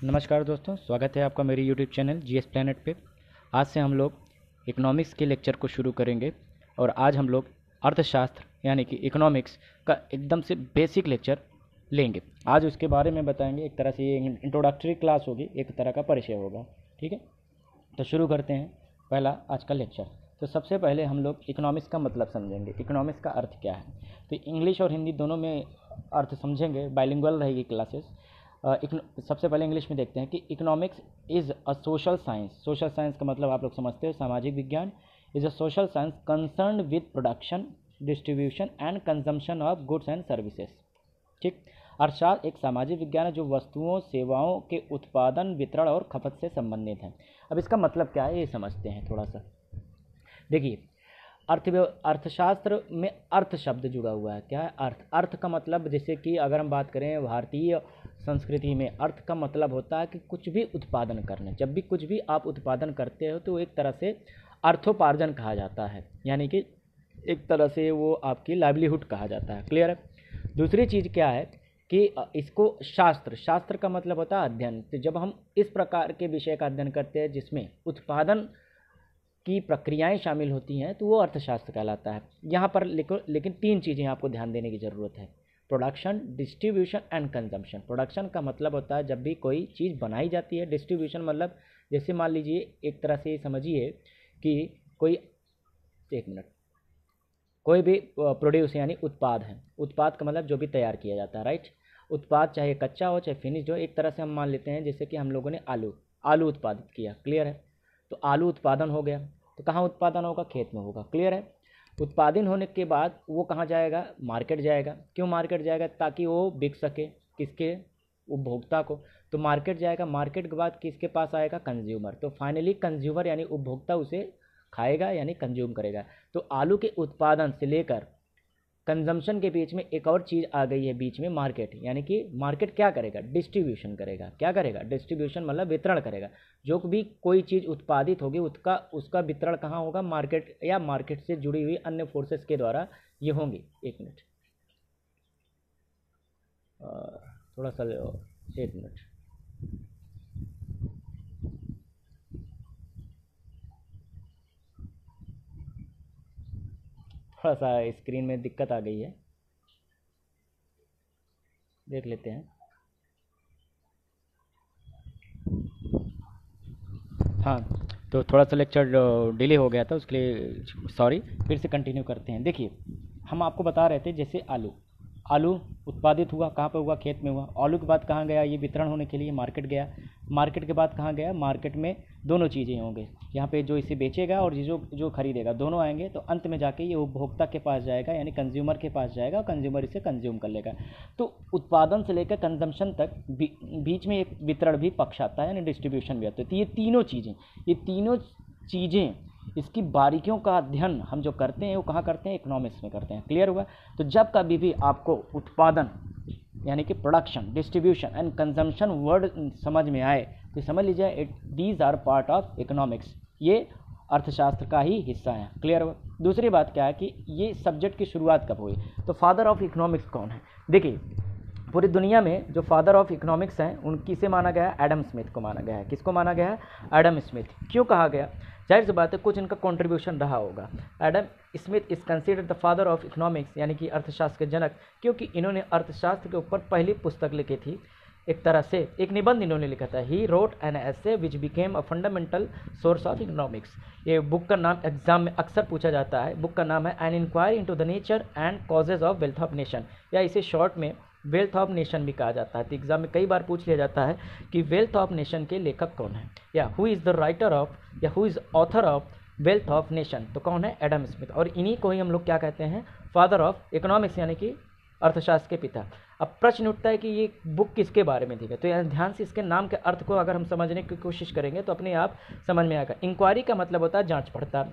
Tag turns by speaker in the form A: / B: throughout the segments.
A: नमस्कार दोस्तों, स्वागत है आपका मेरे यूट्यूब चैनल जीएस प्लैनेट पे। आज से हम लोग इकोनॉमिक्स के लेक्चर को शुरू करेंगे और आज हम लोग अर्थशास्त्र यानी कि इकोनॉमिक्स का एकदम से बेसिक लेक्चर लेंगे। आज उसके बारे में बताएंगे। एक तरह से ये इंट्रोडक्टरी क्लास होगी, एक तरह का परिचय होगा। ठीक है, तो शुरू करते हैं पहला आज का लेक्चर। तो सबसे पहले हम लोग इकोनॉमिक्स का मतलब समझेंगे, इकोनॉमिक्स का अर्थ क्या है। तो इंग्लिश और हिंदी दोनों में अर्थ समझेंगे, बाइलिंगुअल रहेगी क्लासेस। सबसे पहले इंग्लिश में देखते हैं कि economics is a social science. Social science का मतलब आप लोग समझते हो, सामाजिक विज्ञान। Is a social science concern with production, distribution and consumption of goods and services. ठीक, अर्थशास्त्र एक सामाजिक विज्ञान है जो वस्तुओं सेवाओं के उत्पादन, वितरण और खपत से संबंधित है। अब इसका मतलब क्या है ये समझते हैं थोड़ा सा। देखिए, अर्थशास्त्र में अर्थ शब्द जुड़ा हुआ है। क्या है अर्थ? अर्थ का मतलब, जैसे कि अगर हम बात करें भारतीय संस्कृति में, अर्थ का मतलब होता है कि कुछ भी उत्पादन करना। जब भी कुछ भी आप उत्पादन करते हो तो एक तरह से अर्थोपार्जन कहा जाता है, यानी कि एक तरह से वो आपकी लाइवलीहुड कहा जाता है। क्लियर है? दूसरी चीज़ क्या है कि इसको शास्त्र का मतलब होता है अध्ययन। तो जब हम इस प्रकार के विषय का अध्ययन करते हैं जिसमें उत्पादन की प्रक्रियाएं शामिल होती हैं तो वो अर्थशास्त्र कहलाता है। यहाँ पर लेकिन तीन चीज़ें आपको ध्यान देने की ज़रूरत है: production, distribution and consumption. Production का मतलब होता है जब भी कोई चीज़ बनाई जाती है। डिस्ट्रीब्यूशन मतलब जैसे मान लीजिए, एक तरह से समझिए कि कोई भी प्रोड्यूस यानी उत्पाद है। उत्पाद का मतलब जो भी तैयार किया जाता है, राइट। उत्पाद चाहे कच्चा हो चाहे फिनिश्ड हो। एक तरह से हम मान लेते हैं जैसे कि हम लोगों ने आलू उत्पादित किया। क्लियर है? तो आलू उत्पादन हो गया, तो कहाँ उत्पादन होगा? खेत में होगा। क्लियर है? उत्पादन होने के बाद वो कहाँ जाएगा? मार्केट जाएगा। क्यों मार्केट जाएगा? ताकि वो बिक सके। किसके? उपभोक्ता को। तो मार्केट जाएगा, मार्केट के बाद किसके पास आएगा? कंज्यूमर। तो फाइनली कंज्यूमर यानी उपभोक्ता उसे खाएगा यानी कंज्यूम करेगा। तो आलू के उत्पादन से लेकर कंजम्पशन के बीच में एक और चीज़ आ गई है बीच में, मार्केट। यानी कि मार्केट क्या करेगा? डिस्ट्रीब्यूशन करेगा। क्या करेगा? डिस्ट्रीब्यूशन मतलब वितरण करेगा। जो भी कोई चीज़ उत्पादित होगी उसका वितरण कहाँ होगा? मार्केट, या मार्केट से जुड़ी हुई अन्य फोर्सेस के द्वारा ये होंगी। एक मिनट, थोड़ा सा एक मिनट। थोड़ा सा स्क्रीन में दिक्कत आ गई है, देख लेते हैं। हाँ, तो थोड़ा सा लेक्चर डिले हो गया था, उसके लिए सॉरी। फिर से कंटिन्यू करते हैं। देखिए, हम आपको बता रहे थे जैसे आलू उत्पादित हुआ, कहाँ पे हुआ? खेत में हुआ। आलू के बाद कहाँ गया? ये वितरण होने के लिए मार्केट गया। मार्केट के बाद कहाँ गया? मार्केट में दोनों चीज़ें होंगे, यहाँ पे जो इसे बेचेगा और जो खरीदेगा, दोनों आएंगे। तो अंत में जाके ये उपभोक्ता के पास जाएगा यानी कंज्यूमर के पास जाएगा और कंज्यूमर इसे कंज्यूम कर लेगा। तो उत्पादन से लेकर कंजम्पशन तक बीच में एक वितरण भी पक्ष आता है यानी डिस्ट्रीब्यूशन भी आता है। तो ये तीनों चीज़ें इसकी बारीकियों का अध्ययन हम जो करते हैं वो कहाँ करते हैं? इकोनॉमिक्स में करते हैं। क्लियर हुआ? तो जब कभी भी आपको उत्पादन यानी कि production, distribution and consumption word समझ में आए तो समझ लीजिए these are part of economics. ये अर्थशास्त्र का ही हिस्सा है। क्लियर हुआ? दूसरी बात क्या है कि ये सब्जेक्ट की शुरुआत कब हुई? तो फादर ऑफ इकोनॉमिक्स कौन है? देखिए, पूरी दुनिया में जो फादर ऑफ इकोनॉमिक्स हैं उनकी से माना गया है एडम स्मिथ को माना गया है। किसको माना गया है? Adam Smith. क्यों कहा गया? जाहिर सी बात है कुछ इनका कंट्रीब्यूशन रहा होगा। Adam Smith is considered the father of economics यानी कि अर्थशास्त्र के जनक, क्योंकि इन्होंने अर्थशास्त्र के ऊपर पहली पुस्तक लिखी थी। एक तरह से एक निबंध इन्होंने लिखा था। He wrote an essay which became a fundamental source of economics. ये बुक का नाम एग्जाम में अक्सर पूछा जाता है। बुक का नाम है an inquiry into the nature and causes of wealth of nation, या इसे शॉर्ट में वेल्थ ऑफ नेशन भी कहा जाता है। तो एग्जाम में कई बार पूछ लिया जाता है कि वेल्थ ऑफ नेशन के लेखक कौन है, या who is the writer of, या who is author of wealth of nation. तो कौन है? Adam Smith. और इन्हीं को ही हम लोग क्या कहते हैं? फादर ऑफ इकोनॉमिक्स यानी कि अर्थशास्त्र के पिता। अब प्रश्न उठता है कि ये बुक किसके बारे में थी? तो यार ध्यान से इसके नाम के अर्थ को अगर हम समझने की कोशिश करेंगे तो अपने आप समझ में आएगा। इंक्वायरी का मतलब होता है जांच पड़ताल।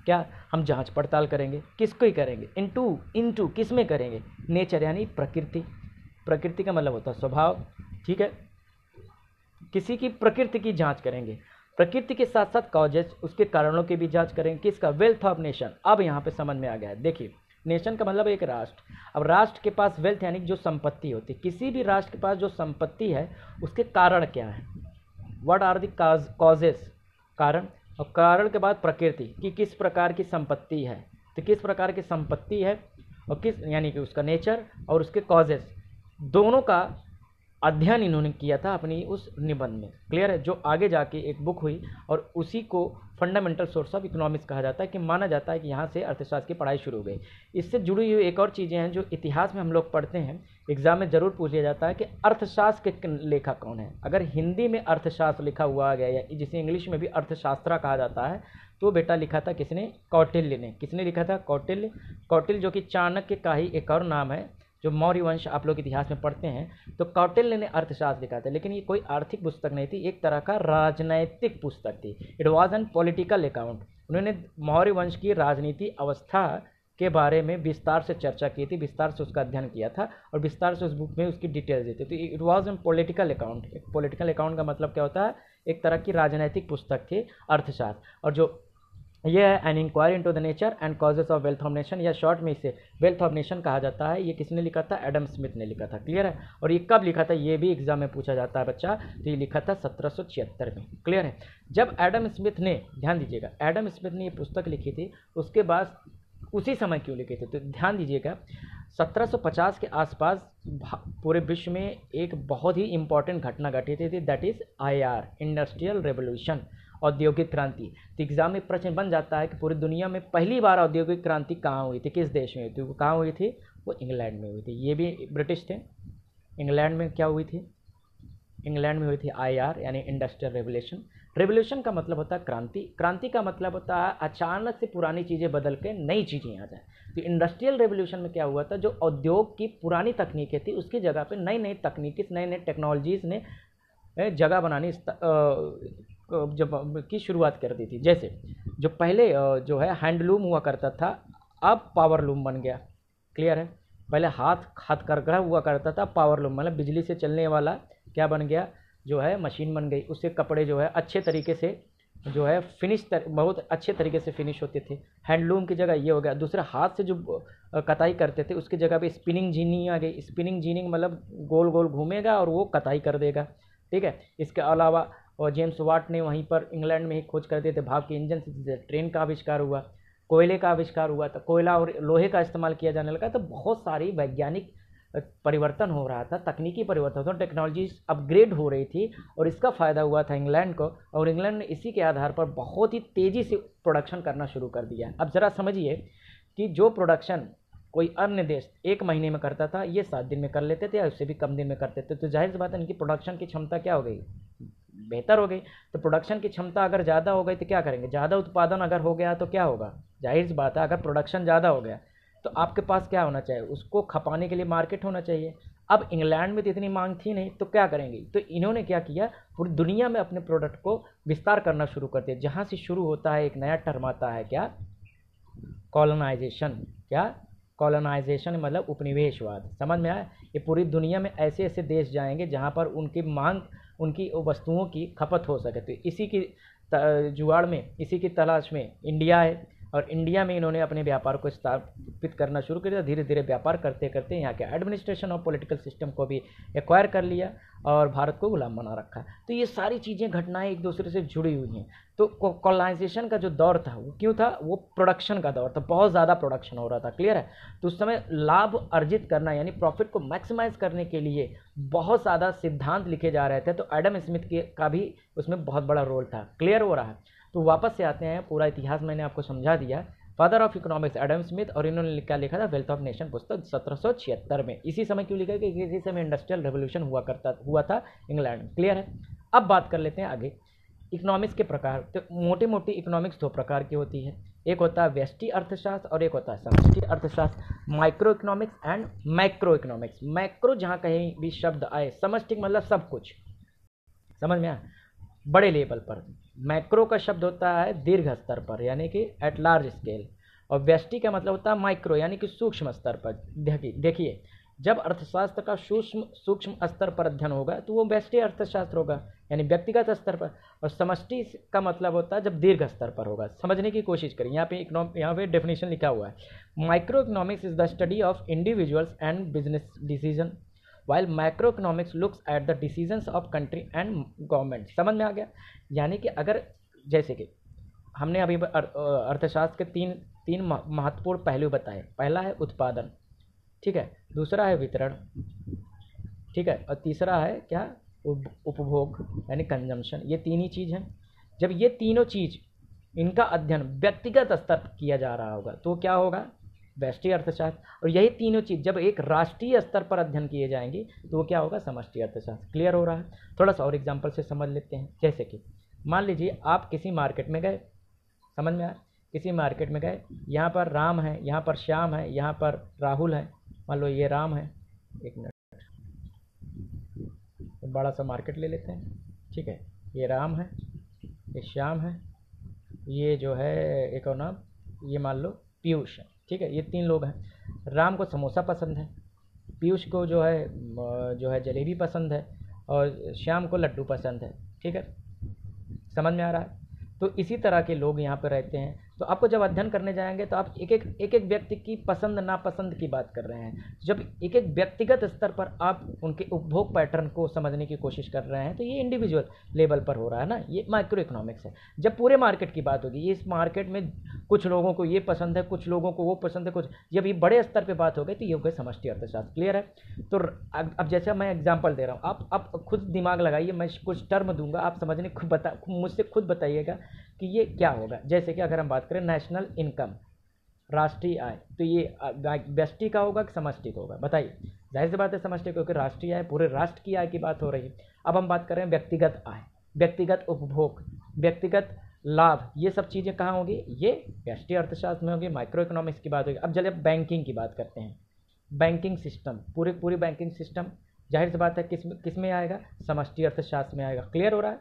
A: क्या हम जांच पड़ताल करेंगे? किसको ही करेंगे? इनटू किस में करेंगे? नेचर यानी प्रकृति का मतलब होता है स्वभाव। ठीक है, किसी की प्रकृति की जांच करेंगे। प्रकृति के साथ साथ कॉजेज, उसके कारणों की भी जांच करेंगे। किसका? Wealth of nation. अब यहाँ पे समझ में आ गया है। देखिए, नेशन का मतलब एक राष्ट्र। अब राष्ट्र के पास वेल्थ यानी कि जो संपत्ति होती है, किसी भी राष्ट्र के पास जो संपत्ति है उसके कारण क्या है, व्हाट आर द कॉजेस, कारण, और कारण के बाद प्रकृति कि किस प्रकार की संपत्ति है, तो किस प्रकार की संपत्ति है और किस यानी कि उसका नेचर और उसके कॉजेस, दोनों का अध्ययन इन्होंने किया था अपनी उस निबंध में। क्लियर है, जो आगे जाके एक बुक हुई और उसी को फंडामेंटल सोर्स ऑफ इकोनॉमिक्स कहा जाता है, कि माना जाता है कि यहाँ से अर्थशास्त्र की पढ़ाई शुरू हो गई। इससे जुड़ी हुई एक और चीज़ें हैं जो इतिहास में हम लोग पढ़ते हैं, एग्जाम में जरूर पूछ लिया जाता है कि अर्थशास्त्र के लेखक कौन है। अगर हिंदी में अर्थशास्त्र लिखा हुआ गया या जिसे इंग्लिश में भी अर्थशास्त्र कहा जाता है, तो बेटा लिखा था किसने, कौटिल्य ने। किसने लिखा था, कौटिल्य। कौटिल्य जो कि चाणक्य का ही एक और नाम है, जो मौर्य वंश आप लोग इतिहास में पढ़ते हैं, तो कौटिल्य ने अर्थशास्त्र लिखा था। लेकिन ये कोई आर्थिक पुस्तक नहीं थी, एक तरह का राजनैतिक पुस्तक थी। It was an political account. उन्होंने मौर्य वंश की राजनीति अवस्था के बारे में विस्तार से चर्चा की थी, विस्तार से उसका अध्ययन किया था और विस्तार से उस बुक में उसकी डिटेल्स दी थी। तो it was an political account. Political account का मतलब क्या होता है, एक तरह की राजनैतिक पुस्तक थी अर्थशास्त्र। और जो ये है an inquiry into the nature and causes of wealth of nation, या शॉर्ट में इसे वेल्थ ऑफ नेशन कहा जाता है। ये किसने लिखा था, एडम स्मिथ ने लिखा था। क्लियर है, और ये कब लिखा था, ये भी एग्जाम में पूछा जाता है बच्चा, तो ये लिखा था 1776 में। क्लियर है, जब एडम स्मिथ ने, ध्यान दीजिएगा, एडम स्मिथ ने ये पुस्तक लिखी थी, उसके बाद उसी समय क्यों लिखे थे, तो ध्यान दीजिएगा 1750 के आसपास पूरे विश्व में एक बहुत ही इंपॉर्टेंट घटना घटी थी, that is IR, industrial revolution, औद्योगिक क्रांति। तो एग्जाम में प्रश्न बन जाता है कि पूरी दुनिया में पहली बार औद्योगिक क्रांति कहाँ हुई थी, किस देश में हुई थी, वो कहाँ हुई थी, वो इंग्लैंड में हुई थी। ये भी ब्रिटिश थे। इंग्लैंड में क्या हुई थी, इंग्लैंड में हुई थी IR यानी इंडस्ट्रियल रेवोल्यूशन। रेवोल्यूशन का मतलब होता है क्रांति, क्रांति का मतलब होता है अचानक से पुरानी चीज़ें बदल के नई चीज़ें आ जाए। तो इंडस्ट्रियल रेवोल्यूशन में क्या हुआ था, जो उद्योग की पुरानी तकनीकें थी उसकी जगह पे नई नई तकनीकी, नए नए टेक्नोलॉजीज़ ने जगह बनानी जब की शुरुआत कर दी थी। जैसे जो पहले जो है हैंडलूम हुआ करता था, अब पावर लूम बन गया। क्लियर है, पहले हाथ करघा हुआ करता था, पावर लूम मतलब बिजली से चलने वाला क्या बन गया, जो है मशीन बन गई। उससे कपड़े जो है अच्छे तरीके से जो है बहुत अच्छे तरीके से फिनिश होते थे। हैंडलूम की जगह ये हो गया। दूसरा, हाथ से जो कताई करते थे उसकी जगह पे स्पिनिंग जीनी आ गई। स्पिनिंग जीनिंग मतलब गोल गोल घूमेगा और वो कताई कर देगा। ठीक है, इसके अलावा और जेम्स वाट ने वहीं पर इंग्लैंड में ही खोज करते थे भाप के इंजन से ट्रेन का आविष्कार हुआ, कोयले का आविष्कार हुआ, तो कोयला और लोहे का इस्तेमाल किया जाने लगा। तो बहुत सारी वैज्ञानिक परिवर्तन हो रहा था, तकनीकी परिवर्तन होता, टेक्नोलॉजी अपग्रेड हो रही थी और इसका फ़ायदा हुआ था इंग्लैंड को। और इंग्लैंड ने इसी के आधार पर बहुत ही तेज़ी से प्रोडक्शन करना शुरू कर दिया। अब ज़रा समझिए कि जो प्रोडक्शन कोई अन्य देश 1 महीने में करता था, ये 7 दिन में कर लेते थे या उससे भी कम दिन में करते थे। तो जाहिर सी बात है इनकी प्रोडक्शन की क्षमता क्या हो गई, बेहतर हो गई। तो प्रोडक्शन की क्षमता अगर ज़्यादा हो गई तो क्या करेंगे, ज़्यादा उत्पादन अगर हो गया तो क्या होगा, जाहिर सी बात है अगर प्रोडक्शन ज़्यादा हो गया तो आपके पास क्या होना चाहिए, उसको खपाने के लिए मार्केट होना चाहिए। अब इंग्लैंड में तो इतनी मांग थी नहीं, तो क्या करेंगे, तो इन्होंने क्या किया, पूरी दुनिया में अपने प्रोडक्ट को विस्तार करना शुरू कर दिया। जहाँ से शुरू होता है एक नया टर्म आता है क्या, कॉलोनाइजेशन। क्या, कॉलोनाइजेशन मतलब उपनिवेशवाद। समझ में आया, ये पूरी दुनिया में ऐसे ऐसे देश जाएंगे जहाँ पर उनकी मांग, उनकी वस्तुओं की खपत हो सके। तो इसी की जुगाड़ में, इसी की तलाश में इंडिया है और इंडिया में इन्होंने अपने व्यापार को स्थापित करना शुरू कर दिया। धीरे धीरे व्यापार करते करते यहाँ के एडमिनिस्ट्रेशन और पॉलिटिकल सिस्टम को भी एक्वायर कर लिया और भारत को गुलाम बना रखा। तो ये सारी चीज़ें, घटनाएं एक दूसरे से जुड़ी हुई हैं। तो कॉलोनाइजेशन का जो दौर था वो क्यों था, वो प्रोडक्शन का दौर था, बहुत ज़्यादा प्रोडक्शन हो रहा था। क्लियर है, तो उस समय लाभ अर्जित करना यानी प्रॉफिट को मैक्सिमाइज करने के लिए बहुत ज़्यादा सिद्धांत लिखे जा रहे थे। तो एडम स्मिथ का भी उसमें बहुत बड़ा रोल था। क्लियर हो रहा है, तो वापस से आते हैं, पूरा इतिहास मैंने आपको समझा दिया। Father of economics Adam Smith, और इन्होंने क्या लिखा था, वेल्थ ऑफ नेशन पुस्तक 1776 में। इसी समय क्यों लिखा कि इसी समय इंडस्ट्रियल रेवोल्यूशन हुआ था इंग्लैंड में। क्लियर है, अब बात कर लेते हैं आगे इकोनॉमिक्स के प्रकार। तो मोटी मोटी इकोनॉमिक्स 2 प्रकार की होती है, एक होता है व्यष्टि अर्थशास्त्र और एक होता है समष्टि अर्थशास्त्र। Micro economics and macro economics. Macro जहाँ कहीं भी शब्द आए, समष्टि मतलब सब कुछ, समझ में आया, बड़े लेवल पर। मैक्रो का शब्द होता है दीर्घ स्तर पर यानी कि एट लार्ज स्केल, और व्यष्टि का मतलब होता है माइक्रो यानी कि सूक्ष्म स्तर पर। देखिए जब अर्थशास्त्र का सूक्ष्म सूक्ष्म स्तर पर अध्ययन होगा तो वो व्यष्टि अर्थशास्त्र होगा, यानी व्यक्तिगत स्तर पर। और समष्टि का मतलब होता है जब दीर्घ स्तर पर होगा। समझने की कोशिश करें, यहाँ पे डेफिनेशन लिखा हुआ है, micro economics is the study of individuals and business decision, while micro economics looks at the decisions of country and government. समझ में आ गया? यानी कि अगर जैसे कि हमने अभी अर्थशास्त्र के तीन महत्वपूर्ण पहलू बताए। पहला है उत्पादन, ठीक है, दूसरा है वितरण, ठीक है, और तीसरा है क्या? उपभोग यानी कंजम्पशन। ये तीन ही चीज़ हैं। जब ये तीनों चीज़ इनका अध्ययन व्यक्तिगत स्तर पर किया जा रहा होगा तो क्या होगा? व्यष्टि अर्थशास्त्र। और यही तीनों चीज़ जब एक राष्ट्रीय स्तर पर अध्ययन किए जाएंगी तो वो क्या होगा? समष्टि अर्थशास्त्र। क्लियर हो रहा है? थोड़ा सा और एग्जाम्पल से समझ लेते हैं। जैसे कि मान लीजिए आप किसी मार्केट में गए, समझ में आया? किसी मार्केट में गए, यहाँ पर राम है, यहाँ पर श्याम है, यहाँ पर राहुल है। मान लो ये राम है, एक मिनट, तो बड़ा सा मार्केट ले लेते हैं, ठीक है। ये राम है, ये श्याम है, ये जो है एक और नाम, ये मान लो पीयूष है, ठीक है। ये तीन लोग हैं। राम को समोसा पसंद है, पीयूष को जो है जलेबी पसंद है, और श्याम को लड्डू पसंद है, ठीक है। समझ में आ रहा है? तो इसी तरह के लोग यहाँ पर रहते हैं। तो आपको जब अध्ययन करने जाएंगे तो आप एक एक व्यक्ति की पसंद नापसंद की बात कर रहे हैं। जब एक एक व्यक्तिगत स्तर पर आप उनके उपभोग पैटर्न को समझने की कोशिश कर रहे हैं तो ये इंडिविजुअल लेवल पर हो रहा है ना, ये माइक्रो इकोनॉमिक्स है। जब पूरे मार्केट की बात होगी, इस मार्केट में कुछ लोगों को ये पसंद है, कुछ लोगों को वो पसंद है, कुछ, जब ये बड़े स्तर पर बात हो गई तो ये हो गई समष्टि अर्थशास्त्र। क्लियर है? तो अब जैसे मैं एग्जाम्पल दे रहा हूँ, आप खुद दिमाग लगाइए, मैं कुछ टर्म दूंगा, आप समझने मुझसे खुद बताइएगा कि ये क्या होगा। जैसे कि अगर हम बात करें नेशनल इनकम, राष्ट्रीय आय, तो ये व्यष्टि का होगा कि समष्टि का होगा? बताइए। जाहिर सी बात है समष्टि, क्योंकि राष्ट्रीय आय पूरे राष्ट्र की आय की बात हो रही है। अब हम बात करें व्यक्तिगत आय, व्यक्तिगत उपभोग, व्यक्तिगत लाभ, ये सब चीज़ें कहाँ होगी? ये व्यष्टि अर्थशास्त्र में होगी, माइक्रो इकोनॉमिक्स की बात होगी। अब चलिए बैंकिंग की बात करते हैं। बैंकिंग सिस्टम, पूरी बैंकिंग सिस्टम, जाहिर सी बात है किस में आएगा? समष्टि अर्थशास्त्र में आएगा। क्लियर हो रहा है?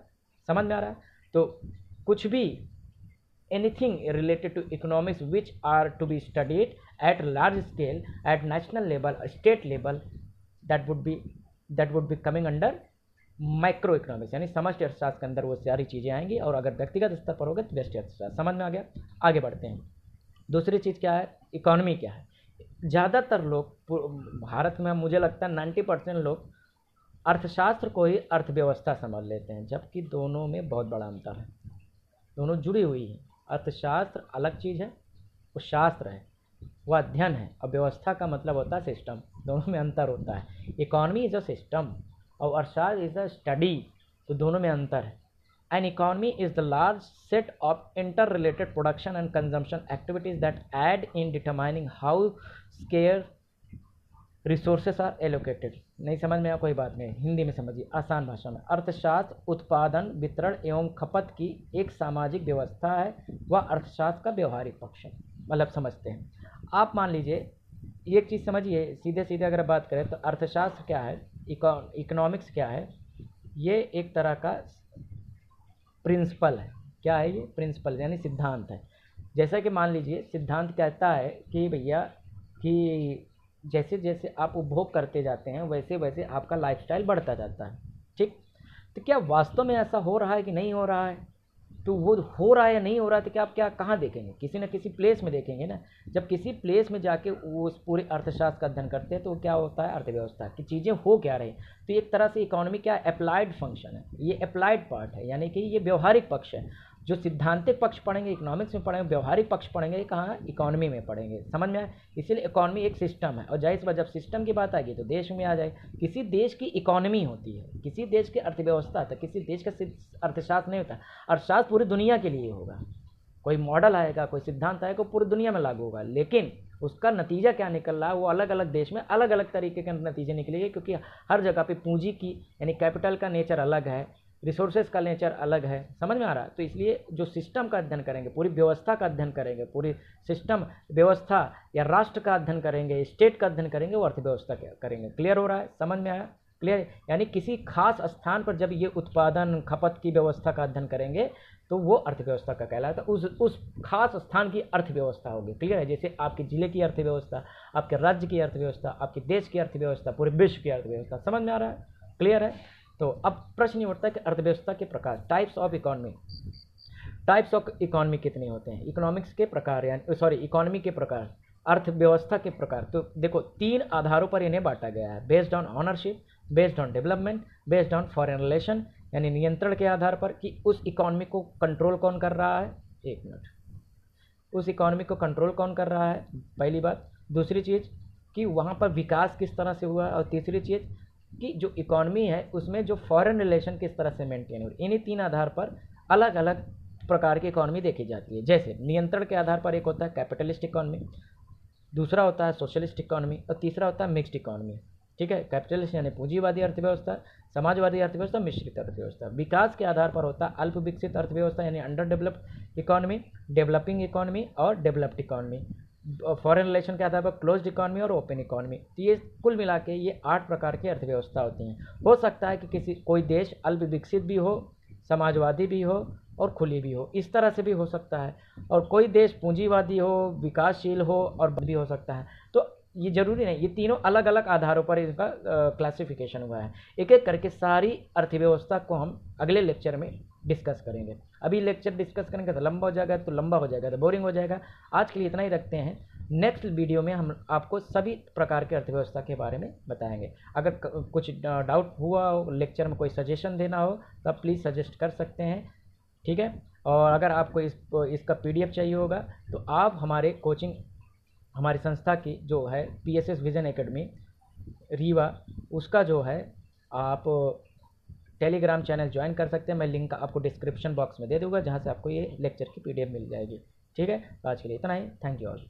A: समझ में आ रहा है? तो कुछ भी anything related to economics which are to be studied at large scale at national level, state level, that would be coming under micro economics, यानी समष्टि अर्थशास्त्र के अंदर वो सारी चीज़ें आएंगी। और अगर व्यक्तिगत स्तर पर होगा तो व्यष्टि अर्थशास्त्र। समझ में आ गया? आगे बढ़ते हैं। दूसरी चीज़ क्या है? इकोनॉमी क्या है? ज़्यादातर लोग भारत में, मुझे लगता है 90% लोग अर्थशास्त्र को ही अर्थव्यवस्था समझ लेते हैं, जबकि दोनों में बहुत बड़ा अंतर है। दोनों जुड़ी हुई हैं। अर्थशास्त्र अलग चीज़ है, वो शास्त्र है, वो अध्ययन है, और व्यवस्था का मतलब होता है सिस्टम। दोनों में अंतर होता है। इकोनॉमी इज़ अ सिस्टम और अर्थशास्त्र इज़ अ स्टडी, तो दोनों में अंतर है। An economy is the large set of interrelated production and consumption activities that aid in determining how scarce resources are allocated. नहीं समझ में आया? कोई बात नहीं, हिंदी में समझिए, आसान भाषा में। अर्थशास्त्र उत्पादन, वितरण एवं खपत की एक सामाजिक व्यवस्था है, वह अर्थशास्त्र का व्यवहारिक पक्ष है। मतलब समझते हैं आप, मान लीजिए एक चीज़ समझिए, सीधे सीधे अगर बात करें तो अर्थशास्त्र क्या है, इकोनॉमिक्स क्या है? ये एक तरह का प्रिंसिपल है। क्या है ये? प्रिंसिपल यानी सिद्धांत है। जैसा कि मान लीजिए सिद्धांत कहता है कि भैया कि जैसे जैसे आप उपभोग करते जाते हैं वैसे वैसे आपका लाइफस्टाइल बढ़ता जाता है, ठीक। तो क्या वास्तव में ऐसा हो रहा है कि नहीं हो रहा है? तो वो हो रहा है या नहीं हो रहा है तो क्या आप कहाँ देखेंगे? किसी न किसी प्लेस में देखेंगे ना। जब किसी प्लेस में जाके वो उस पूरे अर्थशास्त्र का अध्ययन करते हैं तो क्या होता है? अर्थव्यवस्था की चीज़ें हो क्या रही। तो एक तरह से इकोनॉमी क्या अप्लाइड फंक्शन है, ये अप्लाइड पार्ट है, यानी कि ये व्यवहारिक पक्ष है। जो सिद्धांतिक पक्ष पढ़ेंगे इकोनॉमिक्स में पढ़ेंगे, व्यवहारिक पक्ष पढ़ेंगे कहाँ? इकोनॉमी में पढ़ेंगे। समझ में आए? इसीलिए इकोनॉमी एक सिस्टम है। और जाहिर सी बात जब सिस्टम की बात आएगी तो देश में आ जाए। किसी देश की इकोनॉमी होती है, किसी देश की अर्थव्यवस्था होता है, किसी देश का अर्थशास्त्र नहीं होता। अर्थशास्त्र पूरी दुनिया के लिए होगा। कोई मॉडल आएगा, कोई सिद्धांत आएगा, पूरी दुनिया में लागू होगा, लेकिन उसका नतीजा क्या निकल रहा है वो अलग अलग देश में अलग अलग तरीके के नतीजे निकलेंगे, क्योंकि हर जगह पे पूंजी की यानी कैपिटल का नेचर अलग है, रिसोर्सेज का नेचर अलग है। समझ में आ रहा है? तो इसलिए जो सिस्टम का अध्ययन करेंगे, पूरी व्यवस्था का अध्ययन करेंगे, पूरी सिस्टम व्यवस्था या राष्ट्र का अध्ययन करेंगे, स्टेट का अध्ययन करेंगे, वो अर्थव्यवस्था करेंगे। क्लियर हो रहा है? समझ में आया? क्लियर है? यानी किसी खास स्थान पर जब ये उत्पादन खपत की व्यवस्था का अध्ययन करेंगे तो वो अर्थव्यवस्था का कहलाता है। उस खास स्थान की अर्थव्यवस्था होगी। क्लियर है? जैसे आपके जिले की अर्थव्यवस्था, आपके राज्य की अर्थव्यवस्था, आपके देश की अर्थव्यवस्था, पूरे विश्व की अर्थव्यवस्था। समझ में आ रहा है? क्लियर है? तो अब प्रश्न ये उठता है कि अर्थव्यवस्था के प्रकार, types of economy. Types of economy कितने होते हैं? इकोनॉमिक्स के प्रकार, यानी सॉरी इकोनॉमी के प्रकार, अर्थव्यवस्था के प्रकार। तो देखो 3 आधारों पर इन्हें बांटा गया है, based on ownership, based on development, based on foreign relation, यानी नियंत्रण के आधार पर कि उस इकोनॉमी को कंट्रोल कौन कर रहा है। एक मिनट, उस इकोनॉमी को कंट्रोल कौन कर रहा है, पहली बात। दूसरी चीज़ कि वहाँ पर विकास किस तरह से हुआ है, और तीसरी चीज़ कि जो इकोनॉमी है उसमें जो फॉरेन रिलेशन किस तरह से मेंटेन हो रही है। इन्हीं 3 आधार पर अलग अलग प्रकार की इकोनॉमी देखी जाती है। जैसे नियंत्रण के आधार पर एक होता है कैपिटलिस्ट इकोनॉमी, दूसरा होता है सोशलिस्ट इकोनॉमी, और तीसरा होता है मिक्स्ड इकोनॉमी। ठीक है? कैपिटलिस्ट यानी पूंजीवादी अर्थव्यवस्था, समाजवादी अर्थव्यवस्था, मिश्रित अर्थव्यवस्था। विकास के आधार पर होता है अल्प विकसित अर्थव्यवस्था यानी under developed economy, developing economy और डेवलप्ड इकोनॉमी। फॉरेन रिलेशन के आधार पर क्लोज्ड इकोनॉमी और ओपन इकोनॉमी। तो ये कुल मिला के ये 8 प्रकार की अर्थव्यवस्था होती हैं। हो सकता है कि कोई देश अल्प विकसित भी हो, समाजवादी भी हो और खुली भी हो, इस तरह से भी हो सकता है। और कोई देश पूंजीवादी हो, विकासशील हो और भी हो सकता है। तो ये जरूरी नहीं, ये तीनों अलग अलग आधारों पर इसका क्लासिफिकेशन हुआ है। एक एक करके सारी अर्थव्यवस्था को हम अगले लेक्चर में डिस्कस करेंगे। अभी लेक्चर डिस्कस करेंगे तो लंबा हो जाएगा, तो लंबा हो जाएगा तो बोरिंग हो जाएगा। आज के लिए इतना ही रखते हैं। नेक्स्ट वीडियो में हम आपको सभी प्रकार के अर्थव्यवस्था के बारे में बताएंगे। अगर कुछ डाउट हुआ हो, लेक्चर में कोई सजेशन देना हो तो आप प्लीज़ सजेस्ट कर सकते हैं। ठीक है? और अगर आपको इसका PDF चाहिए होगा तो आप हमारे कोचिंग, हमारी संस्था की जो है PSS विजन एकेडमी रीवा, उसका जो है आप टेलीग्राम चैनल ज्वाइन कर सकते हैं। मैं लिंक आपको डिस्क्रिप्शन बॉक्स में दे दूँगा, जहाँ से आपको ये लेक्चर की PDF मिल जाएगी। ठीक है? तो आज के लिए इतना ही। Thank you all.